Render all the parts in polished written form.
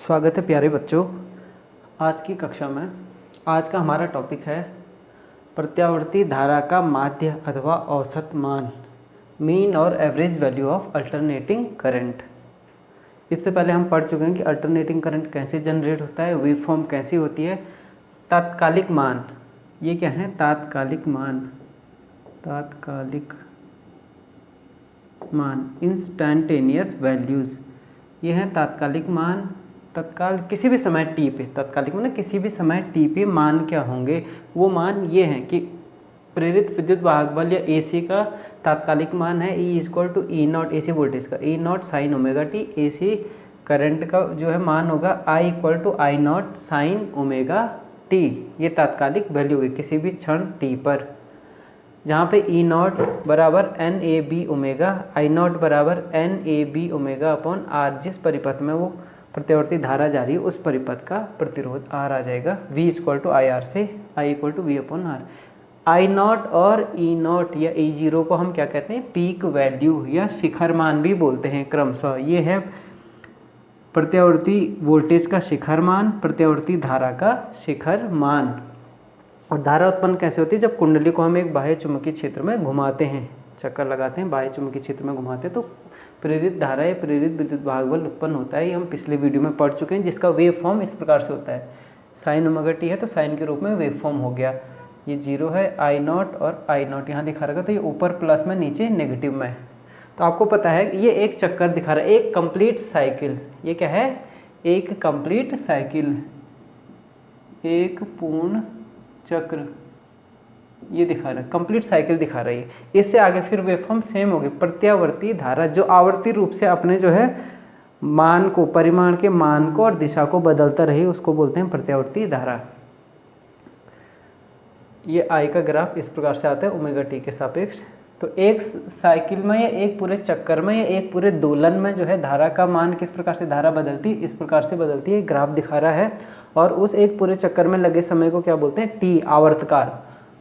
स्वागत है प्यारे बच्चों। आज की कक्षा में आज का हमारा टॉपिक है प्रत्यावर्ती धारा का माध्य अथवा औसत मान, मीन और average value of alternating current. इससे पहले हम पढ़ चुके हैं कि अल्टरनेटिंग करंट कैसे जनरेट होता है, वेव फॉर्म कैसी होती है, तात्कालिक मान, ये क्या है तात्कालिक मान इंस्टैंटेनियस वैल्यूज़, ये है तात्कालिक मान। तत्काल किसी भी समय टी पे, तात्कालिक मतलब किसी भी समय टी पे मान क्या होंगे, वो मान ये हैं कि प्रेरित विद्युत वाहक बल या एसी का तात्कालिक मान है E equal to E naught, AC voltage का E naught sine omega t, AC current का जो है मान होगा I equal to I naught sine omega t. ये तात्कालिक वैल्यू है किसी भी क्षण टी पर, जहाँ पे ई नॉट बराबर N A B omega, I naught बराबर N A B omega upon R, जिस परिपथ में वो प्रत्यावर्ती धारा जा रही है उस परिपथ का प्रतिरोध आर आ जाएगा। V equal to I R से I equal to V upon R. I not और ई नॉट या ई जीरो को हम क्या कहते हैं, पीक वैल्यू या शिखर मान भी बोलते हैं क्रमशः। ये है प्रत्यावर्ती वोल्टेज का शिखर मान, प्रत्यावर्ती धारा का शिखर मान। और धारा उत्पन्न कैसे होती है, जब कुंडली को हम एक बाह्य चुंबकीय क्षेत्र में घुमाते हैं, चक्कर लगाते हैं, बाह्य चुंबकीय क्षेत्र में घुमाते हैं, तो प्रेरित धारा या प्रेरित विद्युत वाहक बल उत्पन्न होता है। ये हम पिछले वीडियो में पढ़ चुके हैं, जिसका वेव फॉर्म इस प्रकार से होता है। साइन ओमेगा टी है तो साइन के रूप में वेव फॉर्म हो गया। ये जीरो है, आई नॉट और आई नॉट यहाँ दिखा रखा, तो ये ऊपर प्लस में नीचे नेगेटिव में है। तो आपको पता है ये एक चक्कर दिखा रहा है, एक कंप्लीट साइकिल। ये क्या है, एक कंप्लीट साइकिल, एक पूर्ण चक्र, ये दिखा रहा है, कंप्लीट साइकिल दिखा रही है। इससे आगे फिर वेवफॉर्म सेम होगी। प्रत्यावर्ती धारा जो आवर्ती रूप से अपने जो है मान को, परिमाण के मान को और दिशा को बदलता रही, उसको बोलते हैं प्रत्यावर्ती धारा। ये आई का ग्राफ इस प्रकार से आता है ओमेगा टी के सापेक्ष। तो एक साइकिल में या एक पूरे चक्कर में या एक पूरे दोलन में जो है धारा का मान किस प्रकार से धारा बदलती है, इस प्रकार से बदलती है, ग्राफ दिखा रहा है। और उस एक पूरे चक्कर में लगे समय को क्या बोलते हैं, टी, आवर्तकाल।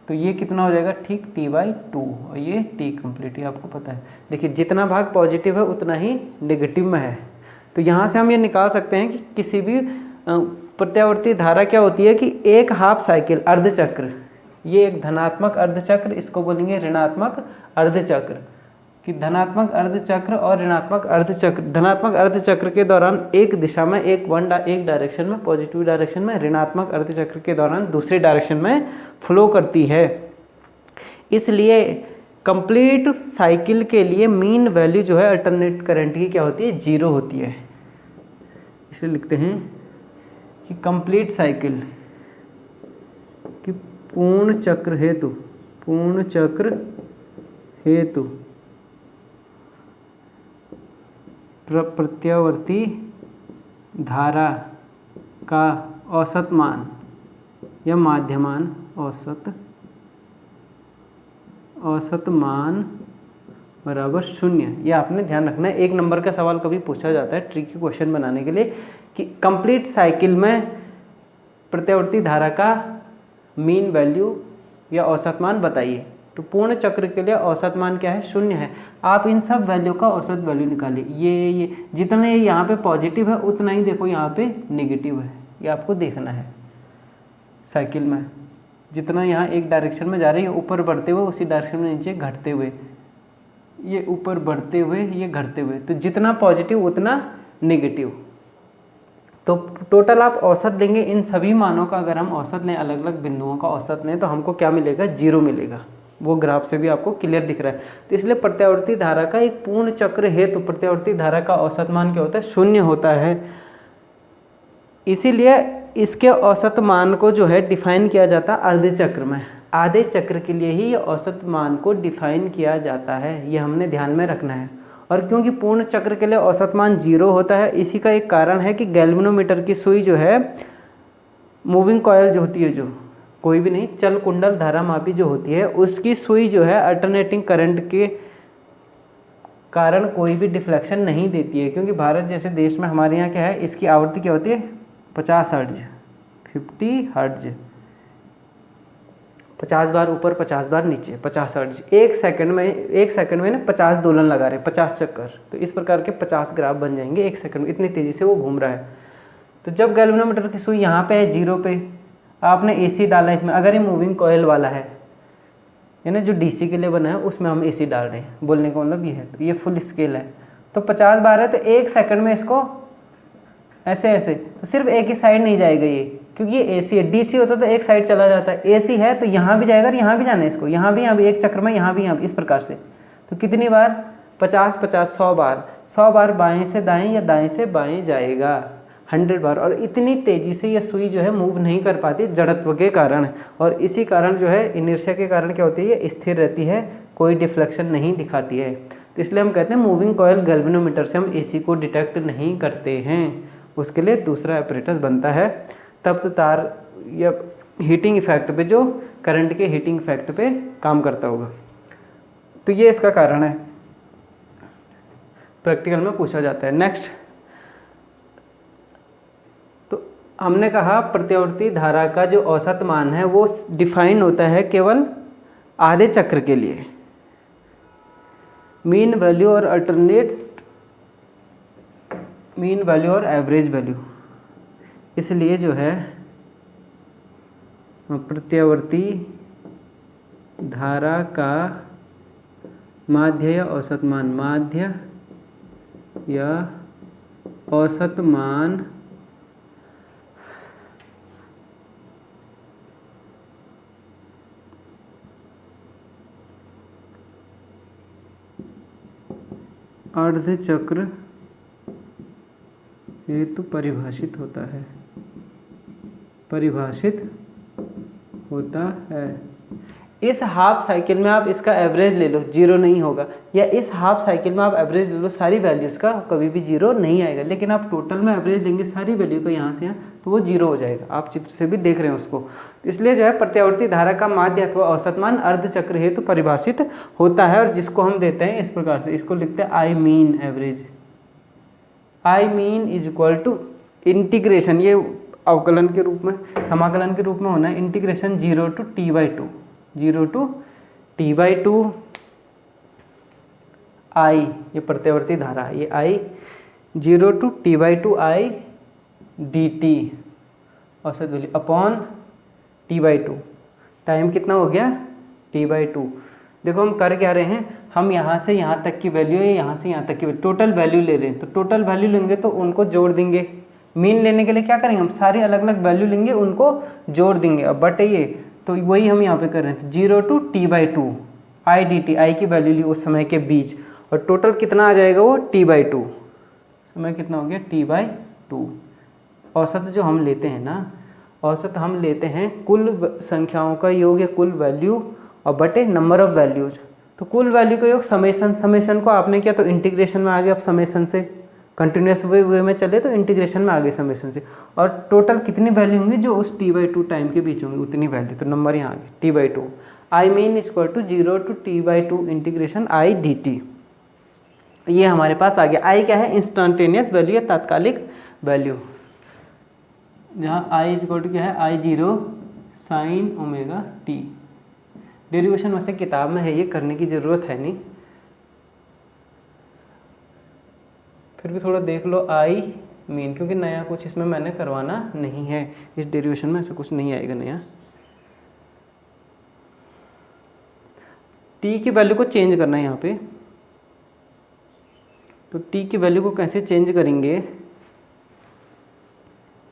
तो ये कितना हो जाएगा, ठीक T/2, और ये T कंप्लीट, ये आपको पता है। देखिए जितना भाग पॉजिटिव है उतना ही नेगेटिव में है। तो यहाँ से हम ये निकाल सकते हैं कि किसी भी प्रत्यावर्ती धारा क्या होती है कि एक हाफ साइकिल अर्धचक्र, ये एक धनात्मक अर्धचक्र, इसको बोलेंगे ऋणात्मक अर्धचक्र, कि धनात्मक अर्धचक्र और ऋणात्मक अर्धचक्र। धनात्मक अर्धचक्र के दौरान एक दिशा में एक डायरेक्शन में, पॉजिटिव डायरेक्शन में, ऋणात्मक अर्धचक्र के दौरान दूसरे डायरेक्शन में फ्लो करती है। इसलिए कंप्लीट साइकिल के लिए मीन वैल्यू जो है अल्टरनेट करंट की क्या होती है, जीरो होती है। इसलिए लिखते हैं कि कंप्लीट साइकिल कि पूर्ण चक्र हेतु प्रत्यावर्ती धारा का औसत मान या माध्यमान, औसत मान बराबर 0। ये आपने ध्यान रखना है। एक नंबर का सवाल कभी पूछा जाता है ट्रिकी क्वेश्चन बनाने के लिए कि कंप्लीट साइकिल में प्रत्यावर्ती धारा का मीन वैल्यू या औसत मान बताइए। तो पूर्ण चक्र के लिए औसत मान क्या है, 0 है। आप इन सब वैल्यू का औसत वैल्यू निकालिए। ये जितना ये यहाँ पे पॉजिटिव है उतना ही देखो यहाँ पे नेगेटिव है, ये आपको देखना है। साइकिल में जितना यहाँ एक डायरेक्शन में जा रही है ऊपर बढ़ते हुए, उसी डायरेक्शन में नीचे घटते हुए, ये ऊपर बढ़ते हुए, ये घटते हुए, तो जितना पॉजिटिव उतना नेगेटिव। तो टोटल आप औसत देंगे इन सभी मानों का। अगर हम औसत लें, अलग अलग बिंदुओं का औसत लें, तो हमको क्या मिलेगा, 0 मिलेगा। वो ग्राफ से भी आपको क्लियर दिख रहा है। तो इसलिए प्रत्यावर्ती धारा का एक पूर्ण चक्र है तो प्रत्यावर्ती धारा का औसत मान क्या होता है, 0 होता है। इसीलिए इसके औसत मान को जो है डिफाइन किया जाता है अर्धचक्र में। आधे चक्र के लिए ही औसत मान को डिफाइन किया जाता है, ये हमने ध्यान में रखना है। और क्योंकि पूर्ण चक्र के लिए औसत मान 0 होता है, इसी का एक कारण है कि गैल्वेनोमीटर की सुई जो है, मूविंग कॉयल जो होती है, जो कोई भी नहीं, चल कुंडल धारा मापी जो होती है, उसकी सुई जो है अल्टरनेटिंग करंट के कारण कोई भी डिफ्लेक्शन नहीं देती है। क्योंकि भारत जैसे देश में हमारे यहाँ क्या है, इसकी आवृत्ति क्या होती है, 50 हर्ट्ज, 50 हर्ट्ज, 50 बार ऊपर 50 बार नीचे, 50 हर्ट्ज। एक सेकंड में ना 50 दोलन लगा रहे हैं, 50 चक्कर। तो इस प्रकार के 50 ग्राफ बन जाएंगे एक सेकंड में, इतनी तेज़ी से वो घूम रहा है। तो जब गैल्वेनोमीटर की सुई यहाँ पे है 0 पे, आपने AC डाला है इसमें, अगर ये मूविंग कॉयल वाला है यानी जो DC के लिए बना है उसमें हम AC डाल रहे हैं, बोलने का मतलब ये है। तो ये फुल स्केल है, तो 50 बार है तो 1 सेकंड में इसको ऐसे ऐसे, तो सिर्फ एक ही साइड नहीं जाएगा ये, क्योंकि ये AC है। DC होता तो एक साइड चला जाता है, AC है तो यहाँ भी जाएगा और यहाँ भी जाना है इसको, यहाँ भी एक चक्र में, यहाँ भी इस प्रकार से। तो कितनी बार? 50 50 100 बार, 100 बार बाएं से दाएं या दाएं से बाएं जाएगा, 100 बार। और इतनी तेज़ी से ये सुई जो है मूव नहीं कर पाती जड़त्व के कारण, और इसी कारण जो है इनर्शिया के कारण क्या होती है, ये स्थिर रहती है, कोई डिफ्लेक्शन नहीं दिखाती है। तो इसलिए हम कहते हैं मूविंग कॉयल गैल्वेनोमीटर से हम AC को डिटेक्ट नहीं करते हैं, उसके लिए दूसरा एपरेटस बनता है। तब तो तार या हीटिंग इफेक्ट पे, जो करंट के हीटिंग इफेक्ट पे काम करता होगा। तो ये इसका कारण है, प्रैक्टिकल में पूछा जाता है। नेक्स्ट, तो हमने कहा प्रत्यावर्ती धारा का जो औसत मान है वो डिफाइन होता है केवल आधे चक्र के लिए, मीन वैल्यू और अल्टरनेट मीन वैल्यू और एवरेज वैल्यू। इसलिए जो है प्रत्यावर्ती धारा का माध्य या औसत मान, माध्य या औसत मान अर्ध चक्र हेतु परिभाषित होता है, परिभाषित होता है। इस हाफ साइकिल में आप इसका एवरेज ले लो, 0 नहीं होगा, या इस हाफ साइकिल में आप एवरेज ले लो सारी वैल्यूज़ का, कभी भी 0 नहीं आएगा। लेकिन आप टोटल में एवरेज लेंगे सारी वैल्यू का यहाँ से यहाँ, तो वो 0 हो जाएगा। आप चित्र से भी देख रहे हैं उसको। इसलिए जो है प्रत्यावर्ती धारा का माध्य अथवा औसत मान अर्ध चक्र हेतु परिभाषित होता है, और जिसको हम देते हैं इस प्रकार से, इसको लिखते हैं I mean average. I mean is equal to integration, ये अवकलन के रूप में, समाकलन के रूप में होना है, integration 0 to T/2, 0 to T/2 आई, ये प्रत्यावर्ती धारा है, ये आई 0 to T/2 आई dt औसत वैल्यू अपॉन T/2। टाइम कितना हो गया? T/2। देखो हम कर क्या रहे हैं, हम यहाँ से यहाँ तक की वैल्यू है, यहाँ से यहाँ तक की टोटल वैल्यू ले रहे हैं। तो टोटल वैल्यू लेंगे तो उनको जोड़ देंगे। मीन लेने के लिए क्या करेंगे, हम सारी अलग अलग वैल्यू लेंगे, उनको जोड़ देंगे। अब बट ये, तो वही हम यहाँ पे कर रहे हैं, 0 to T/2 आई dt, आई की वैल्यू ली उस समय के बीच, और टोटल कितना आ जाएगा वो T/2, समय कितना हो गया T/2। औसत जो हम लेते हैं ना, औसत हम लेते हैं कुल संख्याओं का योग या कुल वैल्यू और बटे नंबर ऑफ वैल्यूज। तो कुल वैल्यू का योग समेशन, समेशन को आपने किया तो इंटीग्रेशन में आ गया, अब समेशन से कंटिन्यूस वे में चले तो इंटीग्रेशन में आ गए समेशन से, और टोटल कितनी वैल्यू होंगी जो उस T/2 टाइम के बीच होंगी उतनी वैल्यू, तो नंबर यहाँ आ गया T/2। I mean equal to 0 to T/2 integration I dt। ये हमारे पास आ गया। आई क्या है, इंस्टेंटेनियस वैल्यू या तात्कालिक वैल्यू, जहाँ आई इक्वल टू क्या है, I0 sin omega t। Derivation वैसे किताब में है, ये करने की ज़रूरत है नहीं, फिर भी थोड़ा देख लो आई मीन, क्योंकि नया कुछ इसमें मैंने करवाना नहीं है, इस डेरिवेशन में ऐसा कुछ नहीं आएगा नया। टी की वैल्यू को चेंज करना है यहाँ पे, तो टी की वैल्यू को कैसे चेंज करेंगे,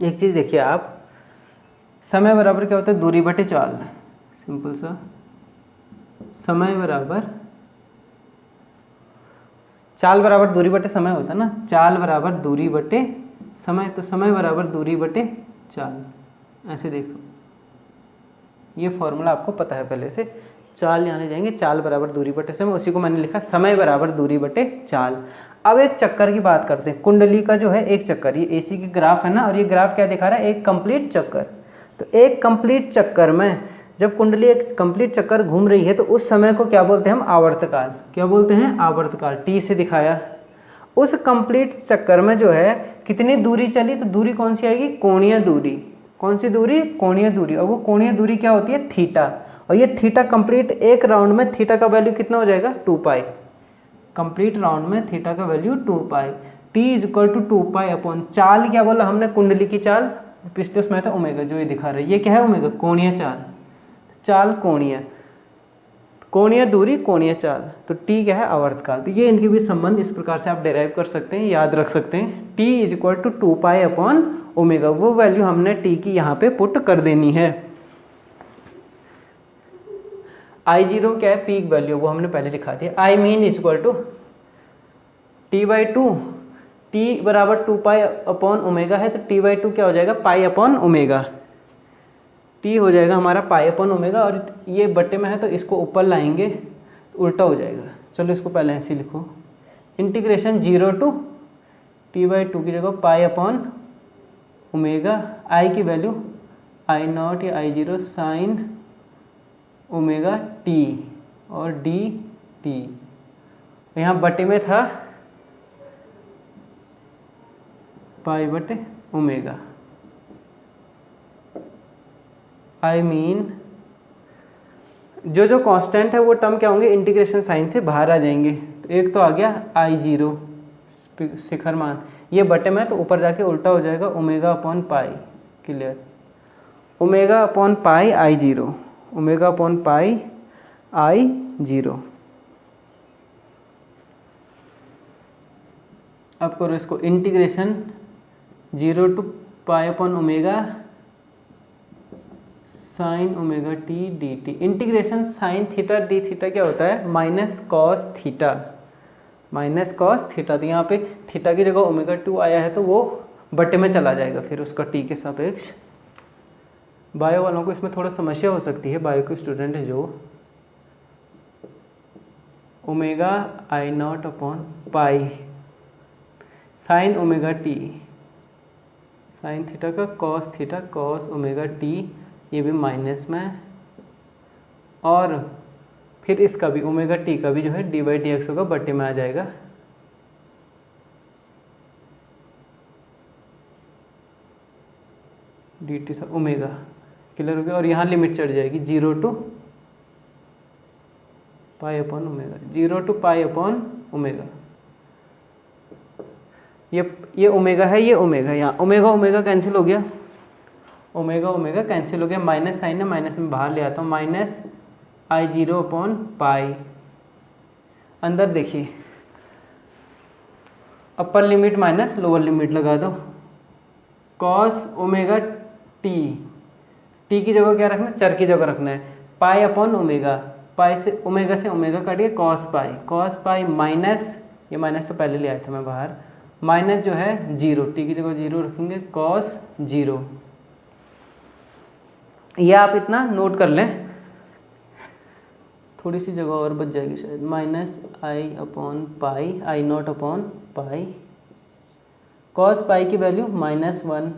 एक चीज़ देखिए आप, समय बराबर क्या होता है, दूरी बटे चाल। सिंपल सा, समय बराबर चाल बराबर दूरी बटे समय होता है ना, चाल बराबर दूरी बटे समय, तो समय बराबर दूरी बटे चाल। ऐसे देखो, ये फॉर्मूला आपको पता है पहले से, चाल यहाँ ले जाएंगे, चाल बराबर दूरी बटे समय, उसी को मैंने लिखा समय बराबर दूरी बटे चाल। अब एक चक्कर की बात करते हैं, कुंडली का जो है एक चक्कर, ये AC की ग्राफ है ना, और ये ग्राफ क्या दिखा रहा है, एक कंप्लीट चक्कर। तो एक कंप्लीट चक्कर में जब कुंडली एक कंप्लीट चक्कर घूम रही है तो उस समय को क्या बोलते हैं हम, आवर्तकाल। क्या बोलते हैं, आवर्तकाल, T से दिखाया। उस कंप्लीट चक्कर में जो है कितनी दूरी चली, तो दूरी कौन सी आएगी, कोणीय दूरी। कौन सी दूरी, कोणीय दूरी, और वो कोणीय दूरी क्या होती है, थीटा। और ये थीटा कंप्लीट एक राउंड में थीटा का वैल्यू कितना हो जाएगा, 2 पाई। कंप्लीट राउंड में थीटा का value 2 pi. t is equal to 2 pi upon, चाल क्या बोला हमने, कुंडली की चाल, पिछले उसमें था ओमेगा, जो ये दिखा रहा है ये क्या है ओमेगा, कोणीय चाल, चाल कोणीय, कोणीय दूरी कोणीय चाल, तो t क्या है आवर्तकाल। तो ये इनके बीच संबंध इस प्रकार से आप डिराइव कर सकते हैं, याद रख सकते हैं। t is equal to 2 pi upon omega, वो वैल्यू हमने t की यहाँ पे पुट कर देनी है। I0 क्या है, पीक वैल्यू, वो हमने पहले लिखा दिया। I mean is equal to t/2, t बराबर 2 पाई अपॉन ओमेगा है, तो t/2 क्या हो जाएगा, पाई अपॉन ओमेगा, t हो जाएगा हमारा पाई अपॉन ओमेगा, और ये बट्टे में है तो इसको ऊपर लाएंगे तो उल्टा हो जाएगा। चलो इसको पहले ऐसे लिखो, इंटीग्रेशन 0 टू t/2 की जगह पाई अपॉन ओमेगा, i की वैल्यू I0 या I0 साइन ओमेगा t और dt, यहाँ बटे में था पाई बटे ओमेगा। आई मीन जो कांस्टेंट है वो टर्म क्या होंगे, इंटीग्रेशन साइन से बाहर आ जाएंगे। तो एक तो आ गया I0 शिखर मान, ये बटे में तो ऊपर जाके उल्टा हो जाएगा omega upon pi, clear, omega upon pi I0, omega upon pi I0। अब करो इसको integration 0 to pi upon omega sine omega t dt, integration sine theta d theta क्या होता है, minus cos theta, minus cos theta. तो यहाँ पे theta की जगह ओमेगा 2 आया है तो वो बटे में चला जाएगा फिर उसका t के सापेक्ष। बायो वालों को इसमें थोड़ा समस्या हो सकती है, बायो के स्टूडेंट है जो, omega I0 upon pi sine omega t, sine theta का cos theta cos omega t, ये भी माइनस में, और फिर इसका भी ओमेगा t का भी जो है d/dx होगा, बटे में आ जाएगा। dt था ओमेगा, क्लियर हो गया, और यहाँ लिमिट चढ़ जाएगी 0 to pi upon omega, 0 to pi upon omega. ये ओमेगा है, ये ओमेगा, यहाँ ओमेगा ओमेगा कैंसिल हो गया, ओमेगा ओमेगा कैंसिल हो गया, माइनस साइन है, माइनस में बाहर ले आता हूँ, माइनस I0 अपॉन पाई, अंदर देखिए upper limit minus lower limit लगा दो, कॉस ओमेगा t, t की जगह क्या रखना है, चर की जगह रखना है, पाई अपॉन ओमेगा, पाई से ओमेगा काटिए कॉस पाई माइनस, ये माइनस तो पहले ले आया था मैं बाहर, माइनस जो है 0, t की जगह 0 रखेंगे, कॉस 0। ये आप इतना नोट कर लें, थोड़ी सी जगह और बच जाएगी शायद, minus I upon pi I0 upon pi, cos pi की वैल्यू -1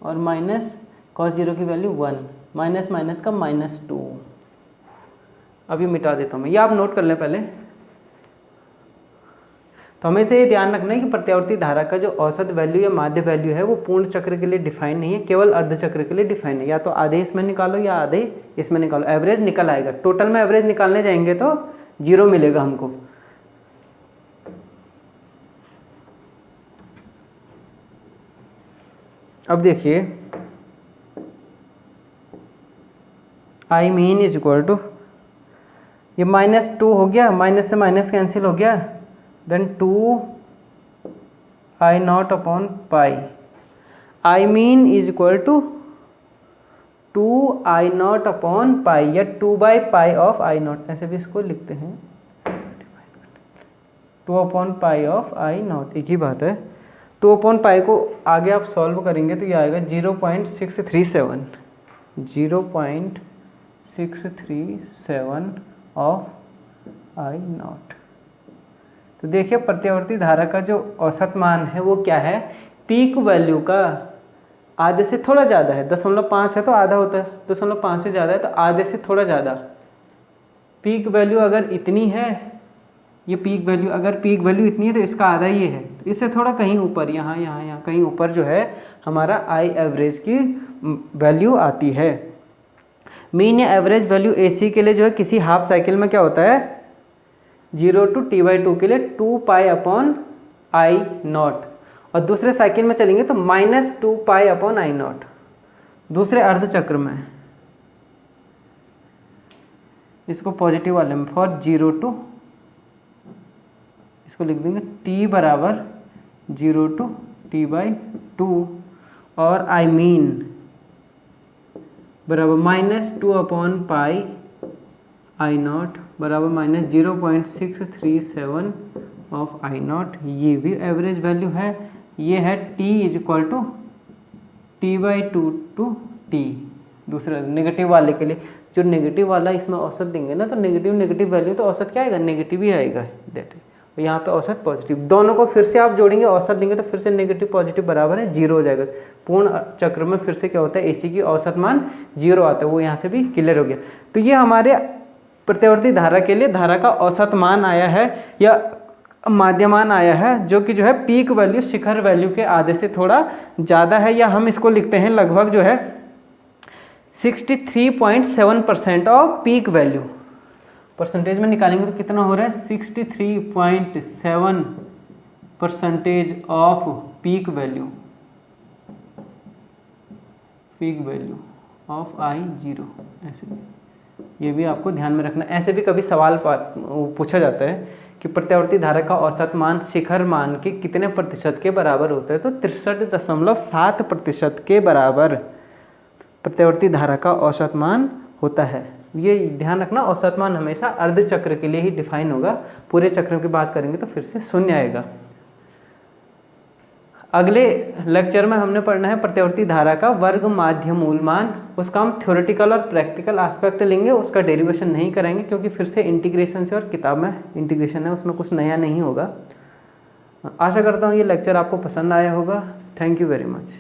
और माइनस कॉस 0 की वैल्यू 1, माइनस माइनस का -2। अभी मिटा देता हूँ मैं, ये आप नोट कर लें पहले। तो हमें से ये ध्यान रखना है कि प्रत्यावर्ती धारा का जो औसत वैल्यू या माध्य वैल्यू है वो पूर्ण चक्र के लिए डिफाइन नहीं है, केवल अर्ध चक्र के लिए डिफाइन है। या तो आधे इसमें निकालो या आधे इसमें निकालो, एवरेज निकल आएगा। टोटल में एवरेज निकालने जाएंगे तो 0 मिलेगा हमको। अब देखिए I mean is equal to, ये -2 हो गया, माइनस से माइनस कैंसिल हो गया, then 2I0 upon pi, I mean is equal to 2I0 upon pi या 2/पाई ऑफ I0, ऐसे भी इसको लिखते हैं, 2/पाई ऑफ I0, एक ही बात है। 2/पाई को आगे आप सॉल्व करेंगे तो ये आएगा 0.637, 0.637 ऑफ I0। तो देखिए प्रत्यावर्ती धारा का जो औसत मान है वो क्या है, पीक वैल्यू का आधे से थोड़ा ज़्यादा है, 0.5 है तो आधा होता है, 0.5 से ज़्यादा है तो आधे से थोड़ा ज़्यादा। पीक वैल्यू अगर इतनी है, ये पीक वैल्यू अगर पीक वैल्यू इतनी है तो इसका आधा ये है, तो इससे थोड़ा कहीं ऊपर, यहाँ कहीं ऊपर जो है हमारा आई एवरेज की वैल्यू आती है। मीन या एवरेज वैल्यू AC के लिए जो है किसी हाफ साइकिल में क्या होता है, 0 to T/2 के लिए 2 पाई अपॉन I0। और दूसरे साइकिल में चलेंगे तो -2π/I0 दूसरे अर्ध चक्र में, इसको पॉजिटिव वाले में फॉर 0 to, इसको लिख देंगे t बराबर 0 to t/2 और I mean बराबर -2/πI0 बराबर -0.637 ऑफ I0। ये भी एवरेज वैल्यू है। ये है t = t/2 to t। दूसरा नेगेटिव वाले के लिए, जो नेगेटिव वाला इसमें औसत देंगे ना, तो नेगेटिव वैल्यू तो औसत क्या आएगा, नेगेटिव ही आएगा। दैट इज, यहाँ पे औसत पॉजिटिव, दोनों को फिर से आप जोड़ेंगे, औसत देंगे तो फिर से नेगेटिव पॉजिटिव बराबर है 0 हो जाएगा। पूर्ण चक्र में फिर से क्या होता है, AC की औसत मान 0 आता है। वो यहाँ से भी क्लियर हो गया। तो ये हमारे प्रत्यावर्ती धारा के लिए धारा का औसत मान आया है या माध्यमान आया है, जो कि जो है पीक वैल्यू, शिखर वैल्यू के आधे से थोड़ा ज़्यादा है, या हम इसको लिखते हैं लगभग जो है 63.7% ऑफ पीक वैल्यू। परसेंटेज में निकालेंगे तो कितना हो रहा है, 63.7% off peak value of I0। ऐसे ये भी आपको ध्यान में रखना। ऐसे भी कभी सवाल पूछा जाता है कि प्रत्यावर्ती धारा का औसत मान शिखर मान के कितने प्रतिशत के बराबर होता है, तो 63.7% के बराबर प्रत्यावर्ती धारा का औसत मान होता है। ये ध्यान रखना, औसत मान हमेशा अर्ध चक्र के लिए ही डिफाइन होगा। पूरे चक्र की बात करेंगे तो फिर से शून्य आएगा। अगले लेक्चर में हमने पढ़ना है प्रत्यावर्ती धारा का वर्ग माध्य मूल मान। उसका हम थ्योरेटिकल और प्रैक्टिकल एस्पेक्ट लेंगे, उसका डेरिवेशन नहीं करेंगे क्योंकि फिर से इंटीग्रेशन से, और किताब में इंटीग्रेशन है, उसमें कुछ नया नहीं होगा। आशा करता हूँ ये लेक्चर आपको पसंद आया होगा। Thank you very much.